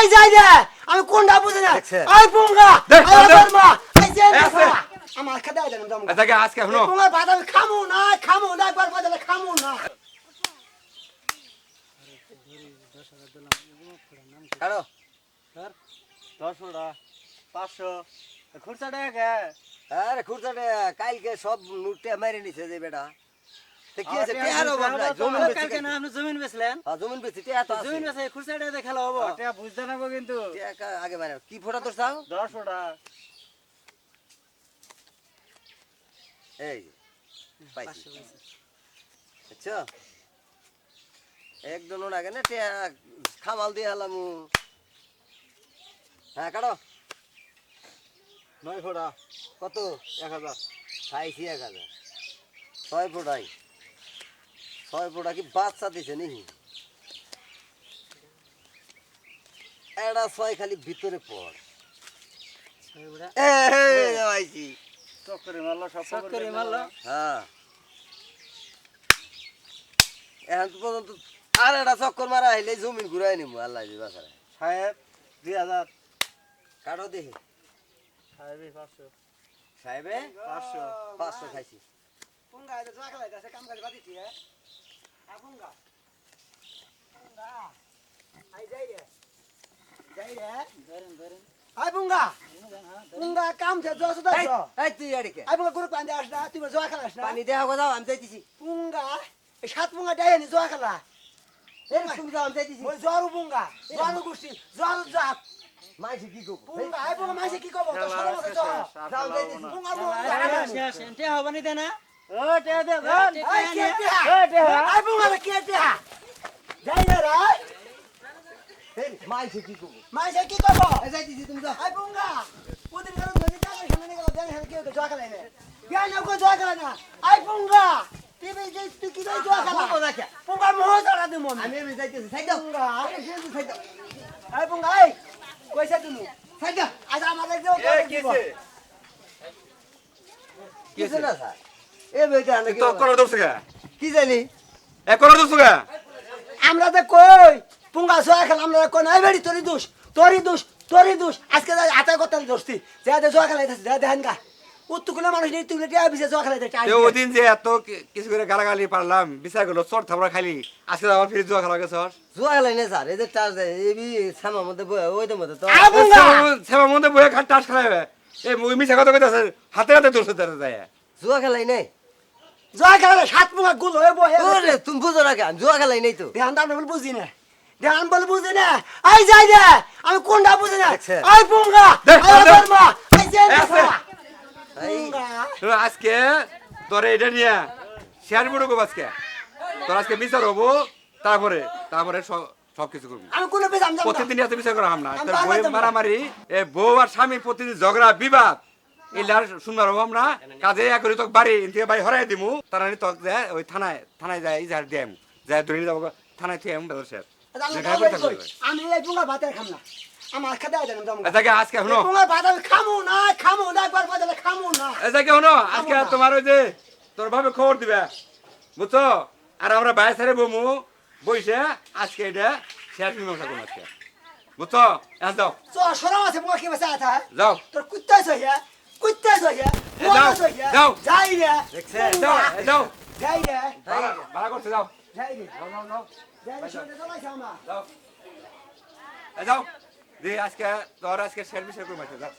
I যাই রে আমি কোনটা বুঝি না আই পুঙ্গা আই শর্মা আই জেন আমার খাদা দেন দম আজকে হলো পুঙ্গা ভাত আমি খামু না একবার বাজালে খামু না কারো স্যার 10 500 খুরসা টাকা আরে খুরসা টাকা কালকে সব নুটে মারি নিছে যে বেটা তে কি আছে টেহার অভাব নাই জমিন বেচে কালকে না আপনি জমিন বেচলেন হ্যাঁ জমিন বেচে টেহা তো জমিন বেচে খুরসা টাকা খেলা হবে টেহা বুঝতে নাবো কিন্তু টাকা আগে মারে কি ফোটা তোর চাও 10 ফোটা এই পাইছি আচ্ছা একজন আগে না টেহা খামাল দিয়ে হলাম হ্যাঁ কাটো 9 ফোটা কত 1000 খাইছি 1000 6 ফোটাই 6 ফোটা কি বাচ্চা দিছে নাকি এটা 6 খালি ভিতরে পড় 6 ফোটা এই আইছি চক্করে মারলো সব চক্করে মারলো হ্যাঁ এখন তো পর্যন্ত আর এটা চক্কর মারা হইলে জমিন ঘুরাই নিমু আল্লাহ জি বাসারে সাহেব 2000 কাটো দেখি সাহেবে 500 সাহেবে 500 খাইছি পুঙ্গা এটা জায়গা লাইতাছে কাম কাজ বাদিছি হ্যাঁ পুঙ্গা পুঙ্গা আই যাই রে ধরেন আই পুঙ্গা পুঙ্গা কাম ছে জস দাস এই তুই এদিকে আই পুঙ্গা গুরু পানি আস না তুই জোয়া খেলাস না পানি দেয়া গো যাও আমি যাইতেছি পুঙ্গা এই সাত পুঙ্গা দেয় নি জোয়া খেলা এই তুমি যাও আমি যাইতেছি ওই জোয়ারু পুঙ্গা জোয়ারু গুষ্টি জোয়ারু জাত মাইছে কি কব পুঙ্গা আই পুঙ্গা মাইছে কি কব তো সরো মতো যাও যাইতেছি পুঙ্গা পুঙ্গা শেষ এন্টে হবানি দে না ও টেয়া দে আই কে টেহা আই পুঙ্গা কে টেহা যাই রে এই মাইছে কি কব মাইছে কি কব এই যাইতেছি তুমি যাও আই পুঙ্গা ওদিন গেল ধরে যাবে সামনে গেল দেন হেল কি জোয়া খেলা না বিয়া না কো জোয়া খেলা না আই পুঙ্গা তুই যে তুই কি জোয়া খেলা পুঙ্গা মোহ জড়া দিমু আমি আমি যাইতেছি সাইড দাও পুঙ্গা এই যে সাইড দাও আই পুঙ্গা আই কইছা তুমি সাইড দাও আজ আমাদের দেও কিছু না স্যার এ বেটা নাকি তো করো দোস কে কি জানি এ করো দোস কে আমরা তো কই পুঙ্গা জোয়া খেলা আমরা কই নাই বেড়ি তোরি দোষ আজকে আতা কথা দোস্তি যে জোয়া খেলাইতেছে দেখেন গা উত্তুকুলে মানুষ নেই তুলে টিয়া বিছে জোয়া খেলাইতে চাই ওই দিন যে এত কিছু করে গালাগালি পারলাম বিচার করলো চট থাপড়া খালি আজকে আবার ফিরে জুয়া খেলা গেছে জুয়া খেলাই না স্যার এই যে টাস দেয় এই বি সামার মধ্যে ওই তো মধ্যে তো সেবা মধ্যে বয়ে খাট টাস খেলাবে এই মিশা কথা কইতাছে হাতে হাতে দোষ ধরে যায় জুয়া খেলাই নাই জোয়া খেলা সাত পুঙ্গা গুল হয়ে বহে ওরে তুমি বুঝো না কেন জুয়া খেলাই নাই তো ধ্যান দান বল বুঝি না ধ্যান বল বুঝি না আই যাই রে আমি কোনটা বুঝি না দেখছে। আই পুঙ্গা আই শর্মা আই জেন এই পুঙ্গা আজকে তোরে এটা নিয়ে শেয়ার বুড়ো গো আজকে তোর আজকে বিচার হবো তারপরে সবকিছু করবি আমি কোন বেশ আমি প্রতিদিন এত বিচার করা হাম না তোর বই মারামারি এ বউ আর স্বামী প্রতিদিন ঝগড়া বিবাদ এলার সুন্দর হবো আমরা কাজে এক করে তোকে বাড়ি থেকে বাড়ি হরাই দিমু তারা তোকে যায় ওই থানায় যায় ইজার দিয়াম যায় ধরে যাবো থানায় থেকে আমি বেদর শেষ আমি এই পুঙ্গা ভাতের খাম না আমার খাদা দেন দম এটাকে আজকে হনো পুঙ্গা ভাত আমি খামু না একবার বাজালে খামু না এটাকে হনো আজকে তোমার ওই যে তোর ভাবে খবর দিবে বুঝছো আর আমরা বাইরে সারে বমু বইসে আজকে এটা শেষ মীমাংসা করবো আজকে বুঝছো এখন যাও সরাম আছে পুঙ্গা কি বাসা আছে যাও তোর কুত্তা সইয়া যাও যাই রে দেখছে যাও যাই রে ভাড়া করতে যাও যাই রে যাও যাই রে শুনতে তো লাইছ আমা যাও যাও আজকে তোর আজকে শেয়ার বিষয় করে যাও